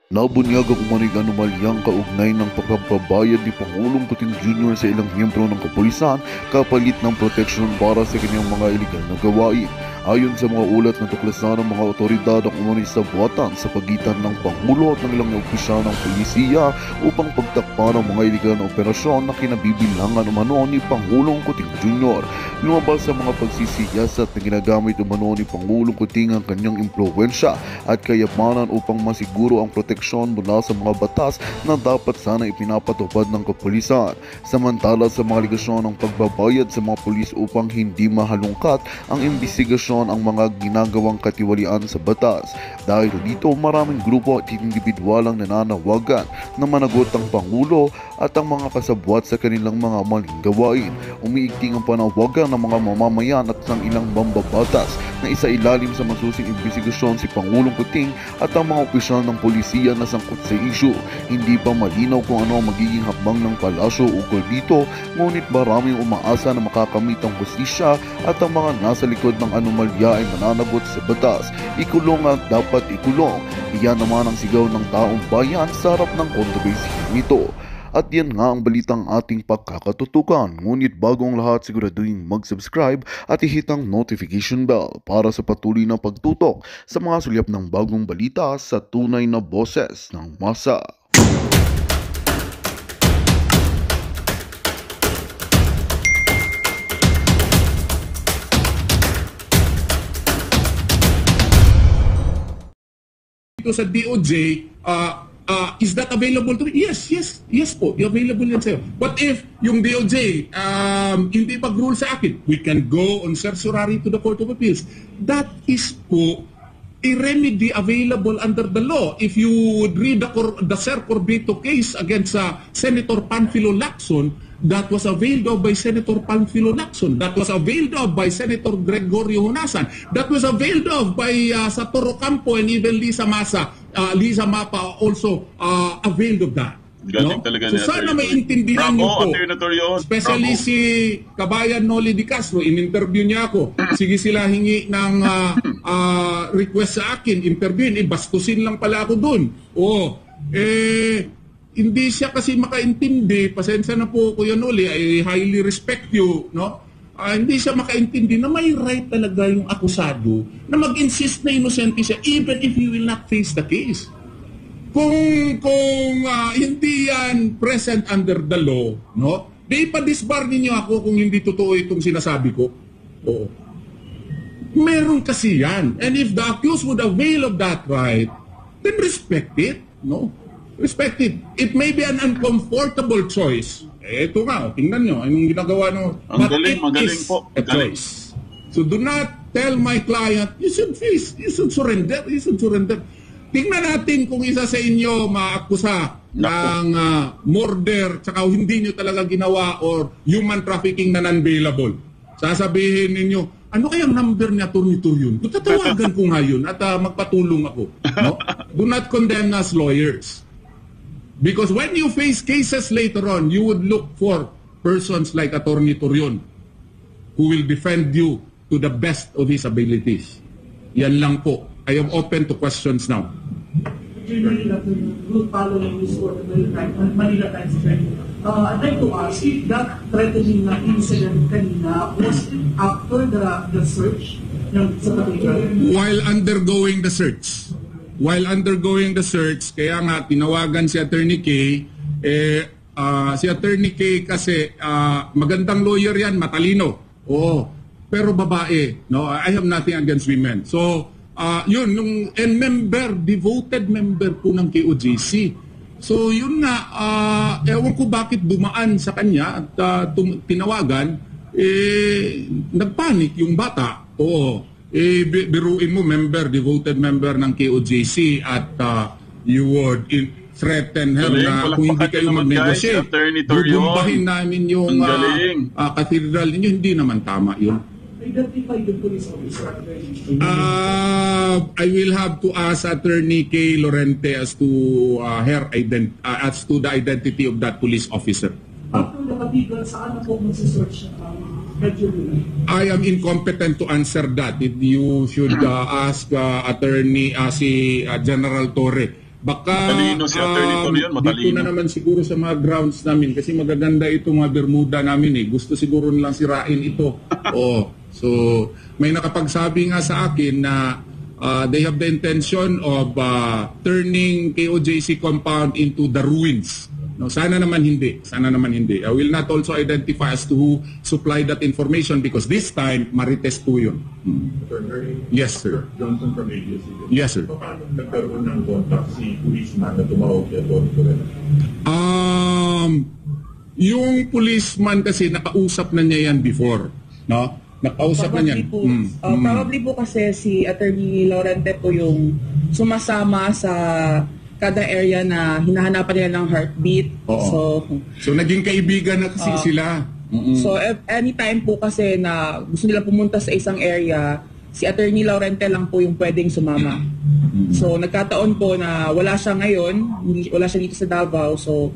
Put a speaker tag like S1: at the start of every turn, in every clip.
S1: Nabunyag ang umanig anomalyang kaugnay ng pagpapabayad ni Pangulong Putin Jr. sa ilang miyembro ng kapulisan kapalit ng proteksyon para sa kanyang mga iligal na gawain. Ayon sa mga ulat na tuklasan ng mga otoridad ang umano'y sabuatan sa pagitan ng Pangulo at ng ilang opisyal ng pulisiya upang pagtakpan ang mga iligal na operasyon na kinabibilangan umano ni Pangulong Putin Jr. Lumabas sa mga pagsisiyasat na ginagamit umano ni Pangulong Putin ang kanyang impluwensya at kayamanan upang masiguro ang proteksyon mula sa mga batas na dapat sana ipinapatupad ng kapulisan. Samantala sa mga aligasyon ng pagbabayad sa mga pulis upang hindi mahalungkat ang imbestigasyon ang mga ginagawang katiwalian sa batas. Dahil dito maraming grupo at individual ang nananawagan na managot ang Pangulo at ang mga kasabwat sa kanilang mga maling gawain. Umiigting ang panawagan ng mga mamamayan at ng ilang mambabatas na isailalim sa masusing imbestigasyon si Pangulong Putin at ang mga opisyal ng polisiya na sangkot sa isyu. Hindi pa malinaw kung ano ang magiging hakbang ng palasyo ukol dito, ngunit maraming umaasa na makakamit ang hustisya at ang mga nasa likod ng anomalya ay mananagot sa batas. Ikulong at dapat ikulong. Iyan naman ang sigaw ng taong bayan sa harap ng kontrobersiyang ito. At yan nga ang balitang ating pagkakatutukan. Ngunit bago ang lahat, siguraduhin mag-subscribe at i-hit ang notification bell para sa patuloy na pagtutok sa mga sulyap ng bagong balita sa tunay na boses ng masa.
S2: Ito sa DOJ, is that available to me? Yes po, available yan sa'yo. What if yung DOJ hindi pag-rule sa akin? We can go on certiorari to the Court of Appeals. That is po a remedy available under the law. If you would read the Ser Corbito case against Senator Panfilo Lacson, that was availed of by Senator Panfilo Lacson, that was availed of by Senator Gregorio Honasan, that was availed of by Satoru Campo and even Lisa Mapa also availed of that.
S3: Galing
S2: No?
S3: talaga
S2: So
S3: ni
S2: sana
S3: Atty.
S2: may intindihan
S3: Bravo,
S2: niyo po.
S3: Atty. Torion.
S2: Especially
S3: Bravo.
S2: si Kabayan Noli Di Castro, in-interview niya ako. Sige sila hingi ng request sa akin, interviewin, bastusin lang pala ako dun. Hindi siya kasi makaintindi, pasensya na po Kuya Noli, I highly respect you, no? Hindi siya makaintindi na may right talaga yung akusado na mag-insist na inosente siya even if he will not face the case. Kung hindi yan present under the law, no? Di pa-disbar ninyo ako kung hindi totoo itong sinasabi ko. Oo. Meron kasi yan. And if the accused would avail of that right, then respect it, no? Respect it. It may be an uncomfortable choice. Ito nga, tingnan nyo, anong ginagawa nyo.
S3: Ang galing, magaling po.
S2: A choice. So do not tell my client, you should face, you should surrender, you should surrender. Tingnan natin kung isa sa inyo maakusa ng murder tsaka hindi nyo talaga ginawa or human trafficking na non-bailable. Sasabihin ninyo, ano kayang number ni Atty. Torion? Tatawagan ko ngayon at magpatulong ako. No? Do not condemn us lawyers. Because when you face cases later on, you would look for persons like Atty. Torion who will defend you to the best of his abilities. Yan lang po. I am open to questions now.
S4: Good following this court Manila Times trend. I'd like to ask if that threatening incident kanina was after the search sa particular.
S2: While undergoing the search. Kaya nga tinawagan si Attorney K, si Attorney K kasi magandang lawyer yan, matalino. Pero babae, no? I have nothing against women. So, yun, devoted member po ng KOJC. So, yun nga, ewan ko bakit dumaan sa kanya at tinawagan, nagpanik yung bata. Biruin mo, devoted member ng KOJC at you would threaten her na kung hindi kayo mag-negotiate, bubumbahin namin yung cathedral ninyo. Hindi naman tama yun.
S4: Identify the police officer.
S2: I will have to ask Attorney K. Lorente as to the identity of that police officer.
S4: After the cathedral, saan na po magsisearch
S2: I am incompetent to answer that. You should ask Attorney si General Torre Baka
S3: Matalino si Attorney Tony yun, matalino.
S2: dito na naman siguro sa mga grounds namin kasi magaganda ito mga Bermuda namin eh. Gusto siguro nilang sirain ito. So may nakapagsabi nga sa akin na they have the intention of turning KOJC compound into the ruins. No, sana naman hindi. Sana naman hindi. I will not also identify as to who supplied that information because this time Marites po yun. Yes, sir.
S5: Johnson from ABS.
S2: Yes, sir.
S5: Paano nagkaroon ng contact si policeman na tumawag kay Atty. Torres?
S2: Yung policeman kasi nakausap na niya yan before, no? Nakausap na niya.
S6: Probably po kasi si Attorney Laurente po yung sumasama sa kada area na hinahanapan nila ng heartbeat.
S2: Oo. So naging kaibigan na kasi sila.
S6: So anytime po kasi na gusto nila pumunta sa isang area, si Attorney Laurente lang po yung pwedeng sumama. So nagkataon po na wala siya ngayon, wala siya dito sa Davao. So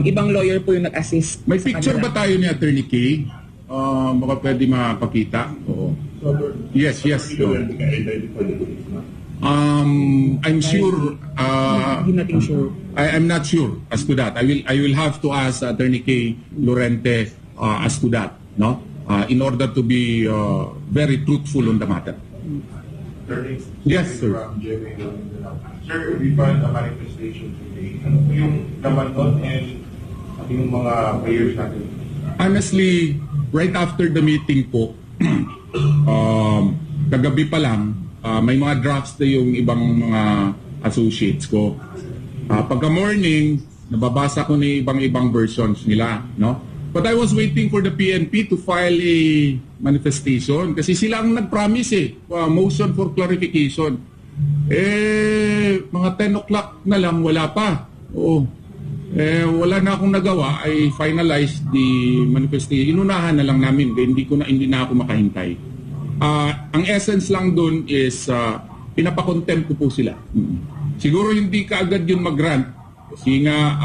S6: ibang lawyer po yung nag-assist.
S2: May
S6: sa
S2: picture
S6: kanila.
S2: ba tayo ni Attorney K? Baka pwede mapakita. Oo. Yes.
S5: Identify the policeman.
S2: I'm sure.
S6: Hindi natin sure.
S2: I'm not sure as to that. I will have to ask Attorney K. Lorente as to that, no? In order to be very truthful on the matter. Yes, sir.
S5: Sir, we filed a manifestation today. Ano po yung laman doon and yung mga players natin?
S2: Honestly, right after the meeting po, kagabi pa lang, may mga drafts na yung ibang mga associates ko. Pagka morning, nababasa ko na ibang versions nila, no? But I was waiting for the PNP to file a manifestation kasi sila ang nag-promise motion for clarification. Mga 10 o'clock na lang, wala pa. Wala na akong nagawa, I finalized the manifestation. Inunahan na lang namin, hindi na ako makahintay. Ang essence lang dun is pinapakontempt ko po sila. Siguro hindi kaagad yun mag-grant kasi nga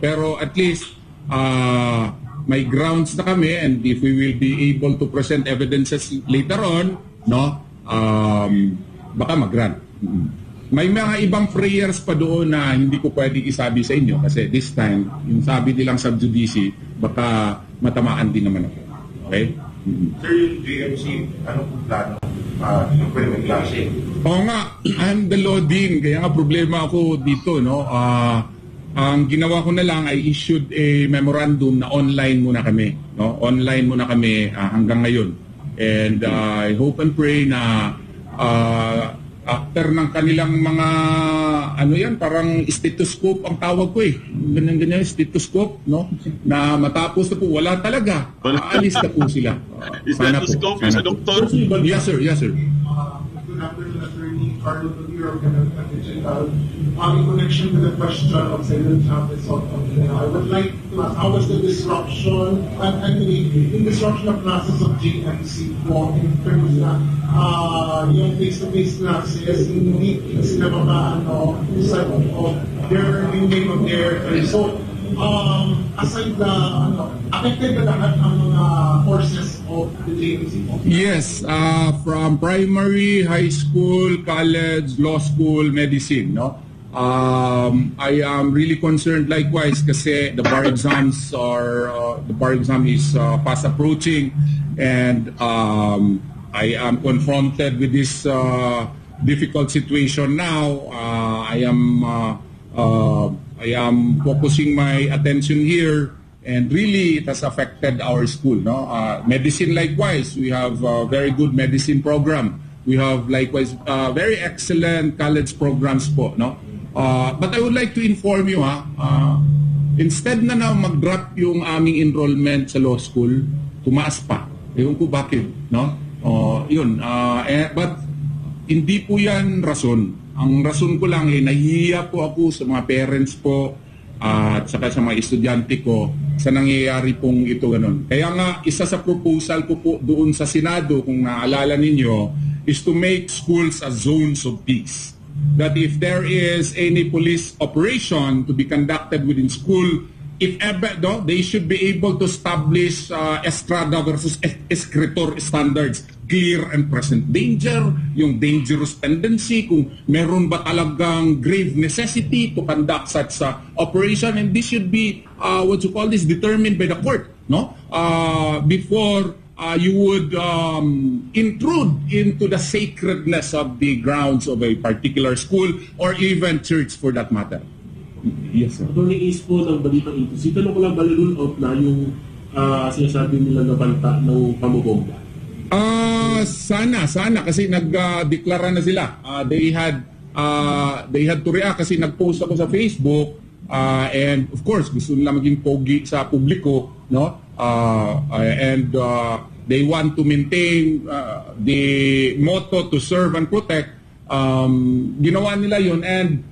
S2: pero at least may grounds na kami and if we will be able to present evidences later on, no, baka mag-grant. May mga ibang prayers pa doon na hindi ko pwedeng isabi sa inyo kasi this time, yung sabi nilang sub judice, baka matamaan din naman ako. Okay?
S5: Sir, yung JMC, ano po plano? Siyempre may klase.
S2: Oo nga, I'm the law dean, kaya nga problema ako dito, no? Ang ginawa ko na lang ay issued a memorandum na online muna kami, no? Online muna kami hanggang ngayon. And I hope and pray na after ng kanilang mga parang stethoscope ang tawag ko ganyan stethoscope, no? Na matapos na po wala talaga. Aalis na po sila.
S3: Stethoscope sa doktor?
S2: Yes sir.
S7: Good afternoon, Attorney Carlo Toliro, in connection with the question of Senator Chavez, I would like to ask, how was the disruption, the disruption of classes of GMC po in terms na yung face-to-face classes, hindi sila their name of their, so, aside affected na lahat ang mga courses of the JMC?
S2: Yes, from primary, high school, college, law school, medicine, no? I am really concerned likewise kasi the bar exam is fast approaching and I am confronted with this difficult situation now. I am focusing my attention here and really it has affected our school, no? Medicine likewise, we have a very good medicine program. We have likewise very excellent college programs po, no? But I would like to inform you instead na mag-drop yung aming enrollment sa law school, tumaas pa. Ewan ko bakit, no? But hindi po yan rason. Ang rason ko lang nahihiya po ako sa mga parents po at saka sa mga estudyante ko sa nangyayari pong ito ganun. Kaya nga, isa sa proposal ko po doon sa Senado, kung naalala ninyo, is to make schools as zones of peace. That if there is any police operation to be conducted within school, if ever, no, they should be able to establish Estrada versus Escritor standards. Clear and present danger, yung dangerous tendency, kung meron ba talagang grave necessity to conduct such operation, and this should be, determined by the court, no? Before you would intrude into the sacredness of the grounds of a particular school or even church for that matter. Yes, sir.
S8: Attorney Ace po ng Balita Ito. Tanong ko lang balulunod na yung sinasabi nila na banta ng pamubomba.
S2: Sana kasi nagdeklara na sila. They had to react kasi nag-post ako sa Facebook, and of course gusto nila maging pogi sa publiko, no? And they want to maintain the motto to serve and protect. Ginawa nila yun, and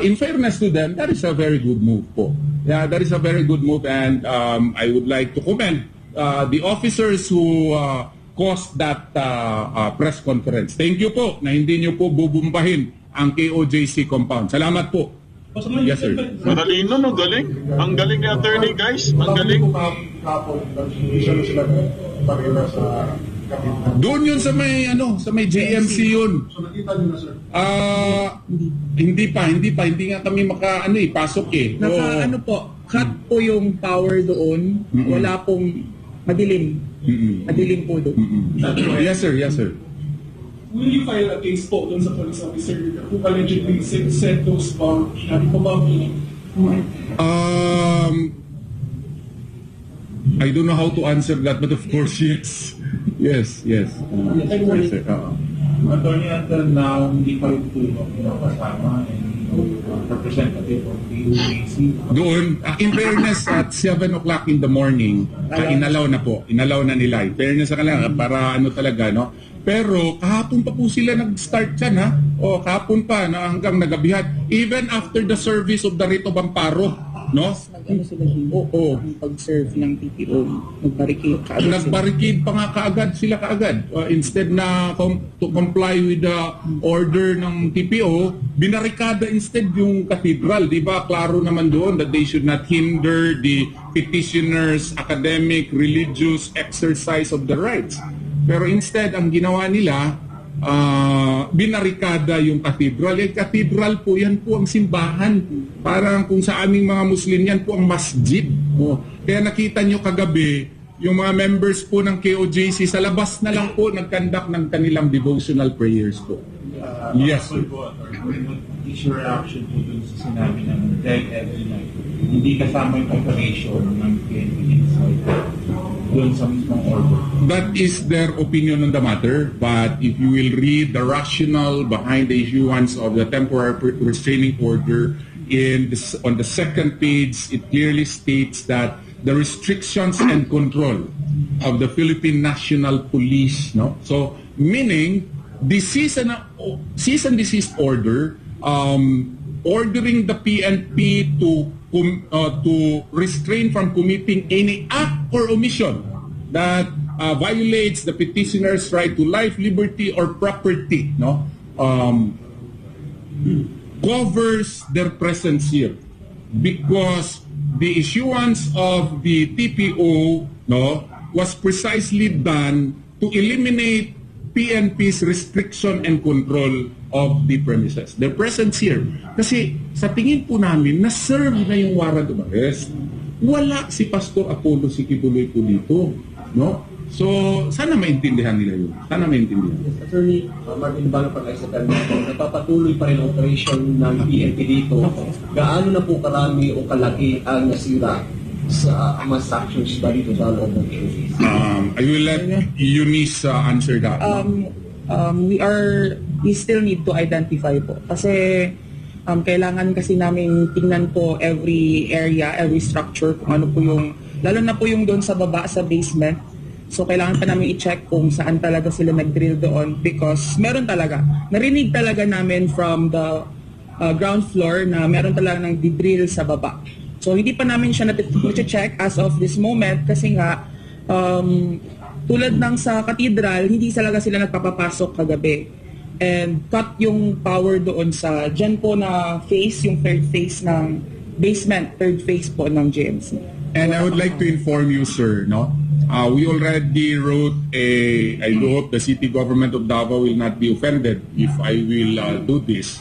S2: in fairness to them, that is a very good move po. Yeah, that is a very good move, and I would like to commend the officers who caused that press conference. Thank you po na hindi nyo po bubumbahin ang KOJC compound. Salamat po. Yes, sir.
S3: Matalino, no? Galing. Ang galing ni attorney, guys. Ang galing.
S2: Doon yun sa may JMC yun.
S7: So nakita niyo na, sir?
S2: Hindi nga kami pasok eh.
S6: Cut po yung power doon. Wala pong madilim. Madilim po doon.
S2: Yes, sir.
S9: Will you file a case po doon sa police officer who allegedly sent those bombs? Sabi ko ba
S2: I don't know how to answer that, but of course, yes. Yes, sir.
S5: Attorney, until now, hindi pa rin po kasama representative of the UAC.
S2: Doon, in fairness, at 7 o'clock in the morning, inalaw na nila. In fairness sa kanila, para talaga, no? Pero kahapon pa po sila nag-start dyan, ha? O kahapon pa, hanggang nagabihan. Even after the service of the writ of amparo, no?
S6: Sila dito, pag-serve ng TPO,
S2: nag-barricade pa nga kaagad sila kaagad. Instead na to comply with the order ng TPO, binarikada instead yung cathedral. Di ba? Klaro naman doon that they should not hinder the petitioners' academic, religious exercise of the rights. Pero instead, ang ginawa nila, binarikada yung cathedral. Yung cathedral po, yan po ang simbahan. Parang kung sa aming mga Muslim, yan po ang masjid. Kaya nakita nyo kagabi, yung mga members po ng KOJC, sa labas na lang po nag-conduct ng kanilang devotional prayers po. Yes, sir.
S5: Is your reaction po dun sa sinabi ng Dead Every Night? Hindi kasama yung operation ng PNP inside dun sa mismong order.
S2: That is their opinion on the matter, but if you will read the rationale behind the issuance of the temporary restraining order, on the second page, it clearly states that the restrictions and control of the Philippine National Police, no? So, meaning, the cease and desist order, ordering the PNP to restrain from committing any act or omission that violates the petitioner's right to life, liberty, or property, no? Covers their presence here, because the issuance of the TPO, no, was precisely done to eliminate PNP's restriction and control of the premises. Their presence here. Kasi sa tingin po namin, na-serve na yung warrant of arrest. Wala si Pastor Apollo Sikibuloy po dito. No? So, sana maintindihan nila yun. Sana maintindihan.
S8: Yes, Attorney Martin Bano, pag-aisapan natin, napapatuloy pa rin ang operation ng PNP dito. Gaano na po karami o kalaki ang nasira sa mga structures ba dito sa loob ng PNP?
S2: I will let Eunice answer that.
S6: We still need to identify po. Kasi kailangan kasi namin tingnan po every area, every structure, kung ano po yung, lalo na po yung doon sa baba, sa basement. So kailangan pa namin i-check kung saan talaga sila nag-drill doon, because meron talaga. Narinig talaga namin from the ground floor na meron talaga ng di-drill sa baba. So hindi pa namin siya na-check as of this moment, kasi nga tulad ng sa cathedral, hindi talaga sila nagpapapasok kagabi. And cut yung power doon sa dyan po na face, yung third face ng basement, third phase po ng GMC.
S2: And I would like to inform you, sir, no? We already wrote I hope the city government of Davao will not be offended if I will do this.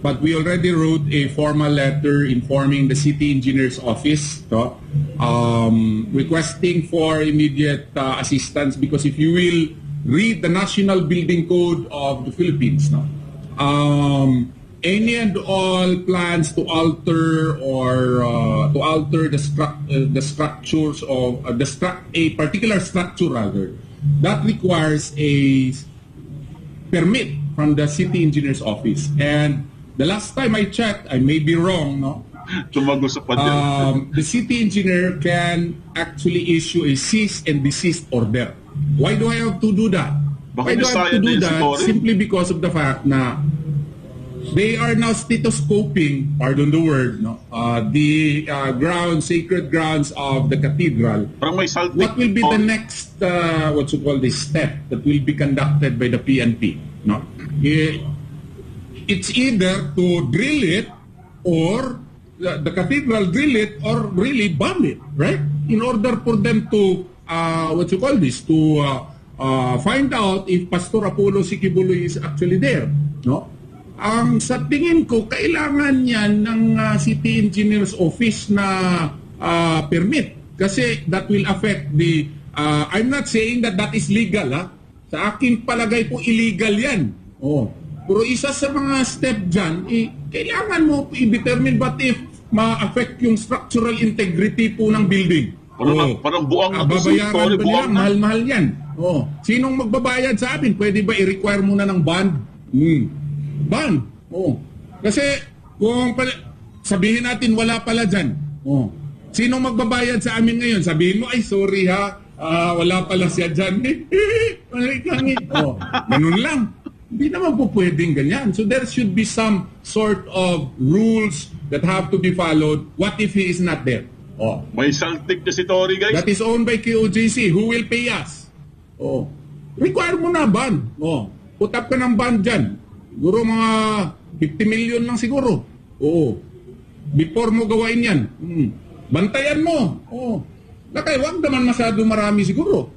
S2: But we already wrote a formal letter informing the city engineer's office, no? Requesting for immediate assistance, because if you will read the National Building Code of the Philippines, no? Any and all plans to alter or the structures of a particular structure rather, that requires a permit from the city engineer's office. And the last time I checked, I may be wrong, no? The city engineer can actually issue a cease and desist order. Why do I have to do that? Why do I have to do that? Simply because of the fact na they are now stethoscoping, pardon the word, no, the sacred grounds of the cathedral. What will be the next, step that will be conducted by the PNP? No, it's either to drill it, or the cathedral drill it, or really bomb it, right? In order for them to find out if Pastor Apollo C. Kibuloy is actually there, no? Sa tingin ko, kailangan yan ng City Engineer's Office na permit. Kasi that will affect the... I'm not saying that is legal, ha? Sa aking palagay po, illegal yan. Pero isa sa mga step dyan, kailangan mo i-determine what if ma-affect yung structural integrity po ng building.
S3: Parang buang
S2: babayaran ba nila? Mahal-mahal yan. Sinong magbabayad sa amin? Pwede ba i-require muna ng bond? Ban. Kasi kung sabihin natin wala pala dyan. Sinong magbabayad sa amin ngayon? Sabihin mo, ay sorry ha, wala pala siya dyan. Ganun lang. Hindi naman po pwedeng ganyan. So there should be some sort of rules that have to be followed. What if he is not there?
S3: May saltik na si Tory, guys.
S2: That is owned by KOJC. Who will pay us? Require mo na ban. Put up ka ng ban dyan. Siguro mga 50 million lang siguro. Before mo gawain yan. Bantayan mo. Lakay, wag naman masyado marami siguro.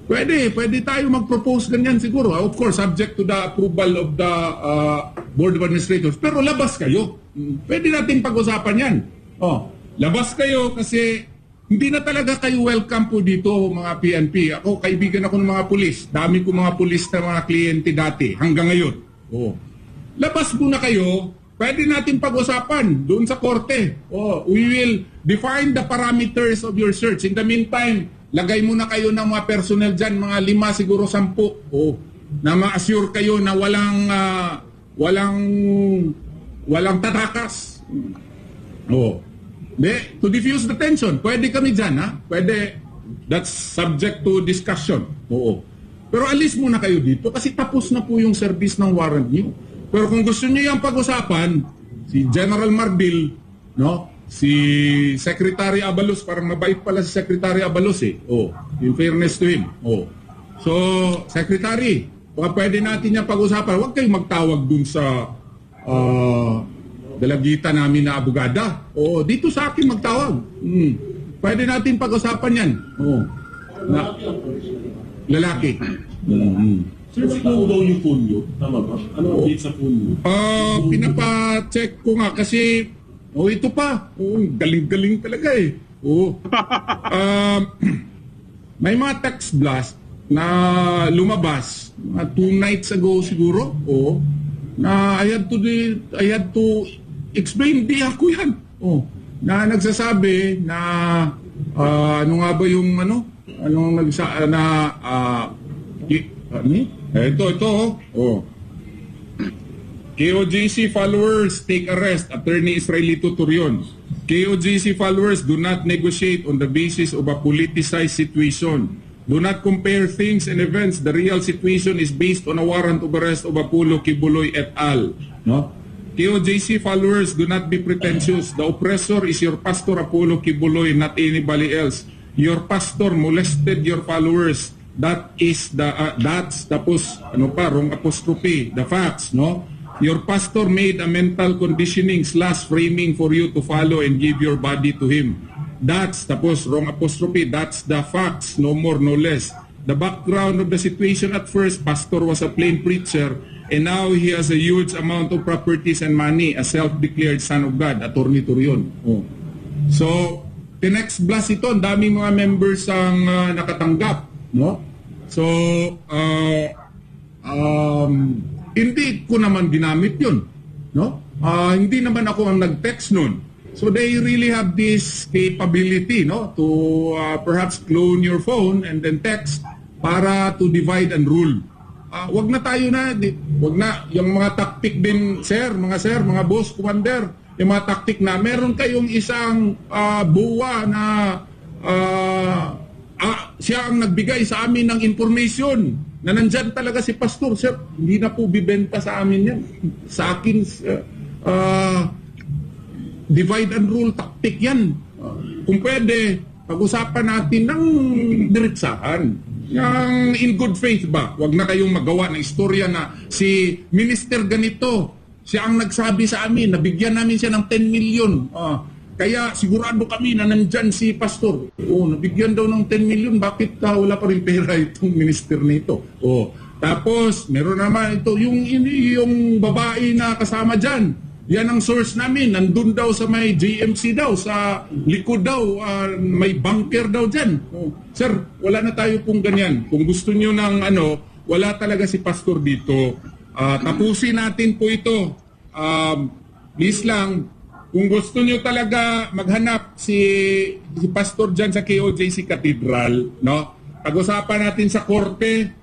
S2: Pwede tayo mag-propose ganyan siguro. Of course, subject to the approval of the Board of Administrators. Pero labas kayo. Pwede natin pag-usapan yan. Labas kayo kasi hindi na talaga kayo welcome po dito, mga PNP. Ako, kaibigan ako ng mga pulis. Dami ko mga pulis na mga kliyente dati, hanggang ngayon. Labas muna kayo, pwede natin pag-usapan doon sa korte. We will define the parameters of your search. In the meantime, lagay muna kayo ng mga personnel dyan, mga 5, siguro 10. Na ma-assure kayo na walang tatakas. To diffuse the tension, pwede kami dyan, ha? Pwede, that's subject to discussion. Pero alis muna kayo dito kasi tapos na po yung service ng warrant niyo. Pero kung gusto niyo yung pag-usapan, si General Marbil, no? Si Secretary Abalos, parang mabait pala si Secretary Abalos in fairness to him. So, Secretary, baka pwede natin yung pag-usapan. Huwag kayong magtawag dun sa dalagita namin na abogada. Dito sa akin magtawag. Pwede natin pag-usapan yan. Lalaki.
S10: Sir, siguro daw yung phone nyo. Tama ba? Ano update sa phone nyo?
S2: Pinapa-check ko nga kasi ito pa. Galing-galing talaga eh. May mga text blast na lumabas 2 nights ago siguro. Na I had to explain, di ako yan. Na nagsasabi na ano nga ba yung ito. KOJC followers take arrest, Attorney Israelito Turion. KOJC followers do not negotiate on the basis of a politicized situation. Do not compare things and events. The real situation is based on a warrant of arrest of Apollo Kibuloy et al. No? KOJC followers, do not be pretentious. The oppressor is your pastor Apollo Kibuloy, not anybody else. Your pastor molested your followers. That's the wrong apostrophe, the facts, no? Your pastor made a mental conditioning / framing for you to follow and give your body to him. That's, tapos wrong apostrophe, that's the facts, no more, no less. The background of the situation at first, pastor was a plain preacher and now he has a huge amount of properties and money, a self-declared son of God, Attorney Torion. So, tinext blast ito, ang daming mga members ang nakatanggap, no? So, hindi ko naman ginamit yun, no? Hindi naman ako ang nag-text nun. So they really have this capability, no, to perhaps clone your phone and then text para to divide and rule. Wag na tayo wag na yung mga tactic din, mga boss, commander, yung mga tactic na meron kayong isang buwa na siya ang nagbigay sa amin ng information na nandyan talaga si pastor. Sir, hindi na po bibenta sa amin yan. Sa akin, divide and rule tactic yan. Kung pwede, pag-usapan natin ng diretsahan. Yung in good faith ba? Huwag na kayong magawa ng istorya na si minister ganito, siya ang nagsabi sa amin, nabigyan namin siya ng 10 million. Kaya sigurado kami na nandyan si pastor. Nabigyan daw ng 10 million, bakit wala pa rin pera itong minister nito? Tapos, meron naman ito, yung babae na kasama dyan. Yan ang source namin, nandun daw sa may JMC daw, sa likod daw, may bunker daw dyan. Sir, wala na tayo pong ganyan. Kung gusto nyo ng wala talaga si pastor dito. Tapusin natin po ito. Please lang, kung gusto nyo talaga maghanap si pastor dyan sa KOJC Cathedral, no? Pag-usapan natin sa korte,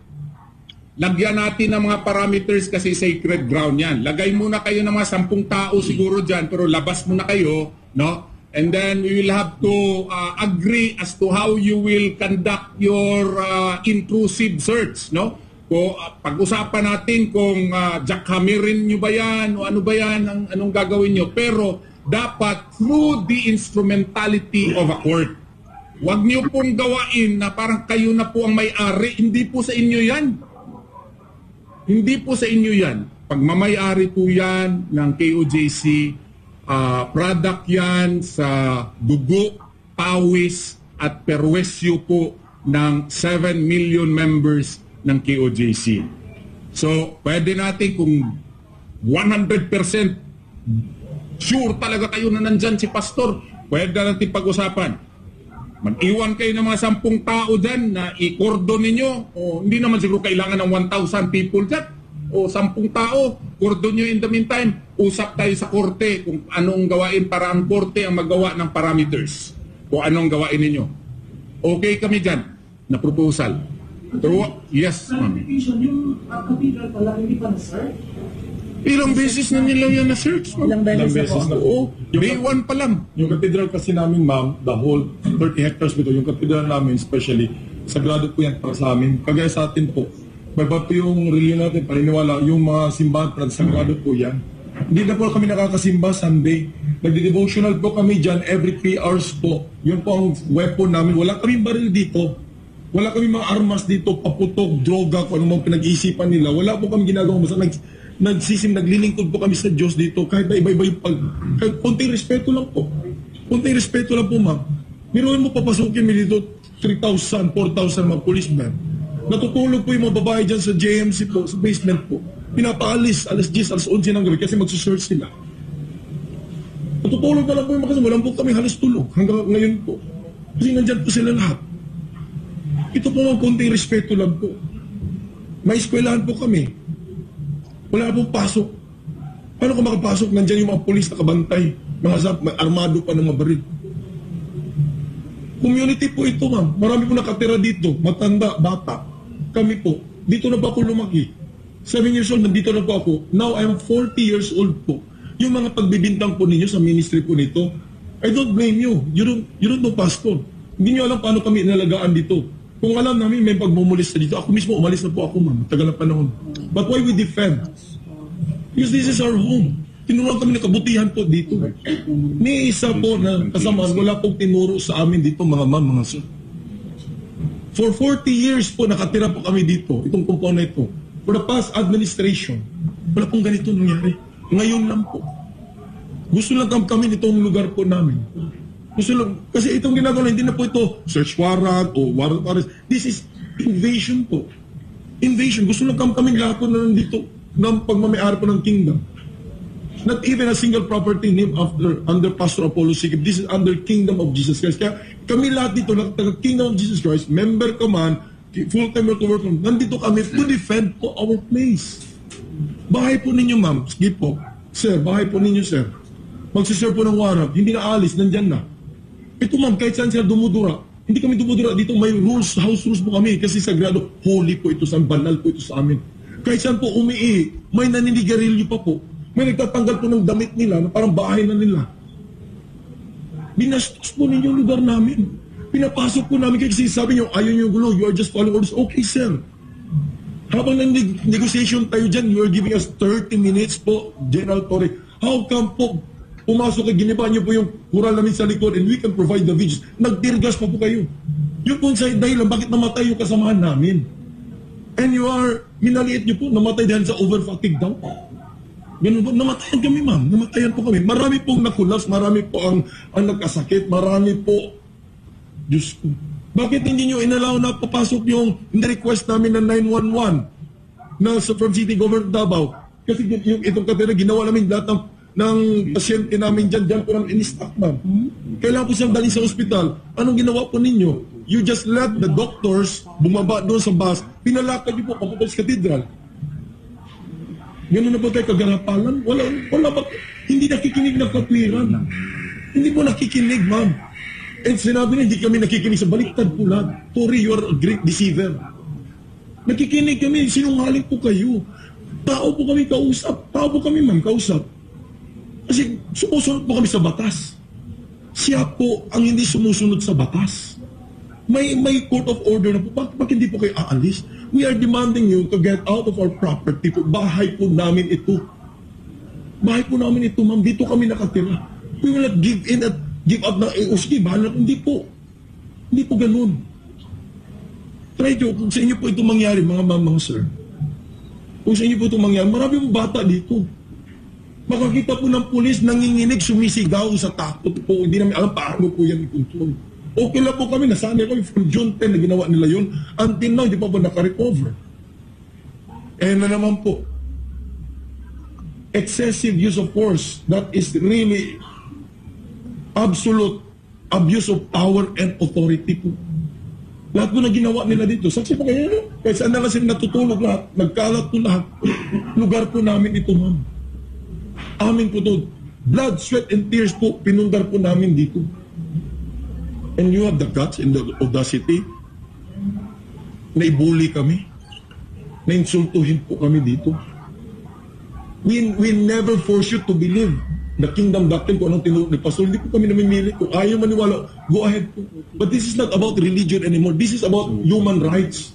S2: lagyan natin ng mga parameters kasi sacred ground yan. Lagay muna kayo ng mga 10 tao siguro dyan, pero labas muna kayo, no? And then we will have to agree as to how you will conduct your intrusive search, no? Pag-usapan natin kung jackhammerin nyo ba yan o ano ba yan, anong gagawin nyo. Pero dapat through the instrumentality of a court. Huwag nyo pong gawain na parang kayo na po ang may-ari. Hindi po sa inyo yan. Hindi po sa inyo yan. Pagmamay-ari po yan ng KOJC, product yan sa dugo, pawis at perwesyo po ng 7 million members ng KOJC. So, pwede natin kung 100% sure talaga kayo na nandyan si pastor, pwede natin pag-usapan. Mag-iwan kayo ng mga 10 tao dyan na i-cordon ninyo. Hindi naman siguro kailangan ng 1,000 people dyan. 10 tao, cordon nyo in the meantime. Usap tayo sa korte kung anong gawain para ang korte ang magawa ng parameters. Kung anong gawain ninyo. Okay kami dyan na proposal. Pero, yes, ma'am.
S4: Yung cathedral pala, hindi pa na-search?
S2: Ilang beses na nila yan na-search?
S6: Ilang beses na po?
S2: Day 1 pa lang.
S10: Yung cathedral kasi namin, ma'am, the whole 30 hectares dito, yung cathedral namin especially, sagrado po yan para sa amin. Kagaya sa atin po, baba po yung religion natin, paniniwala, yung mga simbahan, sagrado po yan. Hindi na po kami nakakasimba Sunday. Nagdi-devotional po kami dyan every 3 hours po. Yun po ang weapon namin. Wala kaming baril dito. Wala kaming mga armas dito, paputok, droga, kung ano mga pinag-iisipan nila. Wala po kami ginagawa. Basta naglilingkod po kami sa Diyos dito. Kahit na iba-iba yung kahit konting respeto lang po. Konting respeto lang po, ma'am. Meron mo papasukin mo dito 3,000, 4,000 mga policemen. Natutulog po yung mga babae dyan sa JMC po, sa basement po. Pinapaalis, alas 10, alas 11 ng gabi kasi magsusearch sila. Natutulog na lang po yung mga kasama. Walang po kami halos tulog hanggang ngayon po. Kasi nandyan po sila lahat. Ito po mga konting respeto lang po. May eskwelahan po kami. Wala pong pasok. Paano kung makapasok? Nandyan yung mga polis nakabantay. May armado pa ng mga baril. Community po ito, ma'am. Marami po nakatira dito. Matanda, bata. Kami po. Dito na ba ako lumaki? 7 years old, nandito na po ako. Now, I'm 40 years old po. Yung mga pagbibintang po ninyo sa ministry po nito, I don't blame you. You don't know pastor. Hindi nyo alam paano kami inalagaan dito. Kung alam namin may pagmumulis na dito, ako mismo umalis na po ako, ma'am. Tagal na panahon. But why we defend? Because this is our home. Tinuruan kami ng kabutihan po dito. May isa po na kasama, wala pong tinuro sa amin dito, mga ma'am, mga sir. For 40 years po, nakatira po kami dito, itong compound na ito. For the past administration, Wala pong ganito nangyari. Ngayon lang po. Gusto lang kami nitong lugar po namin. Gusto lang, kasi itong ginagawa, hindi na po ito search warrant o warrant arrest. This is invasion po. Invasion. Gusto lang kami lahat po na nandito ng pagmamayari po ng kingdom. Not even a single property named under Pastor Apollo Sikip. This is under Kingdom of Jesus Christ. Kaya kami lahat dito, taga-Kingdom of Jesus Christ, member ka man, full-time worker, nandito kami to defend po our place. Bahay po ninyo, ma'am. Sige po. Sir, bahay po ninyo, sir. Magsiserve po ng warrant. Hindi na alis, nandyan na. Ito, ma'am, kahit saan sila dumudura. Hindi kami dumudura dito. May rules, house rules po kami. Kasi sagrado, holy po ito, banal po ito sa amin. Kahit saan po may naninigarilyo pa po. May nagtatanggal po ng damit nila na parang bahay na nila. Binastos po ninyo yung lugar namin. Pinapasok po namin kasi sabi nyo, ayaw nyo gulo, you are just following orders. Okay, sir. Habang nag-negotiation tayo dyan, you are giving us 30 minutes po, General Torre. How come po, pumasok at giniba nyo po yung kural namin sa likod and we can provide the videos. Nagtirgas pa po kayo. Yung po sa dahilan, bakit namatay yung kasamahan namin? And you are, minaliit nyo po, namatay dahil sa over-fatigue daw. Ganun po, namatayan kami, ma'am. Namatayan po kami. Marami pong nakulas, marami po ang nagkasakit, marami po. Diyos ko. Bakit hindi nyo inalaw na papasok yung request namin ng 911 na from City Government Davao? Kasi yung itong katera, ginawa namin lahat ng pasyente namin dyan po namin in-stock, ma'am. Kailangan po siyang dalhin sa ospital. Anong ginawa po ninyo? You just let the doctors bumaba doon sa bus, pinalakad nyo po papunta sa katedral. Ganun na po tayo kagarapalan? Wala ba? Hindi nakikinig ng katwiran. Hindi po nakikinig, ma'am. And sinabi niya, hindi kami nakikinig sa baliktad po lahat. Tori, you are a great deceiver. Nakikinig kami, sinungaling po kayo. Tao po kami kausap. Tao po kami, ma'am, kausap. Kasi sumusunod po kami sa batas. Siya po ang hindi sumusunod sa batas. May court of order na po. Bakit hindi po kayo aalis? We are demanding you to get out of our property po. Bahay po namin ito. Bahay po namin ito, ma'am. Dito kami nakatira. We will not give in at give up na, sige, bahala. Hindi po. Hindi po ganun. Try nyo, kung sa inyo po ito mangyari, mga ma'am, mga sir. Kung sa inyo po ito mangyari, marami mong bata dito. Makakita po ng pulis, nanginginig, sumisigaw sa takot po. Hindi namin alam paano po yan i-control. Okay lang po kami, nasanay kami from June 10 na ginawa nila yun. Until now, hindi pa po nakarecover. Eh na naman po, excessive use of force, that is really absolute abuse of power and authority po. Lahat po na ginawa nila dito. Saksi po kayo, no? Kahit saan na kasi natutulog lahat, nagkalat po lahat. Lugar po namin ito, ma'am. Amin po ito. Blood, sweat, and tears po, pinundar po namin dito. And you have the guts and the audacity na ibuli kami, na insultuhin po kami dito. We never force you to believe the kingdom doctrine kung anong tinulog ni Pastor. Hindi po kami namimili. Kung ayaw maniwala, go ahead po. But this is not about religion anymore. This is about human rights.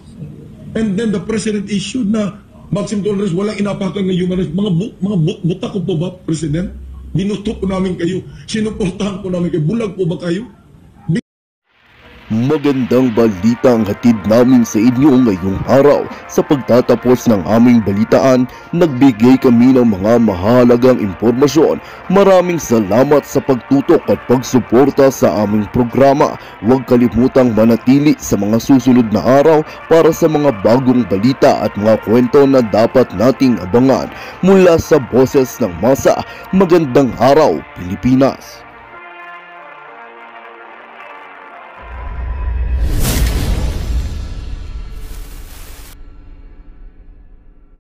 S10: And then the president issued na maximum tolerance, walang inapakan ng human rights. Mga buta ko po ba, President? Binuto po namin kayo. Sinuportahan po namin kayo. Bulag po ba kayo?
S1: Magandang balita ang hatid namin sa inyo ngayong araw. Sa pagtatapos ng aming balitaan, nagbigay kami ng mga mahalagang impormasyon. Maraming salamat sa pagtutok at pagsuporta sa aming programa. Huwag kalimutang manatili sa mga susunod na araw para sa mga bagong balita at mga kwento na dapat nating abangan. Mula sa Boses ng Masa, magandang araw, Pilipinas!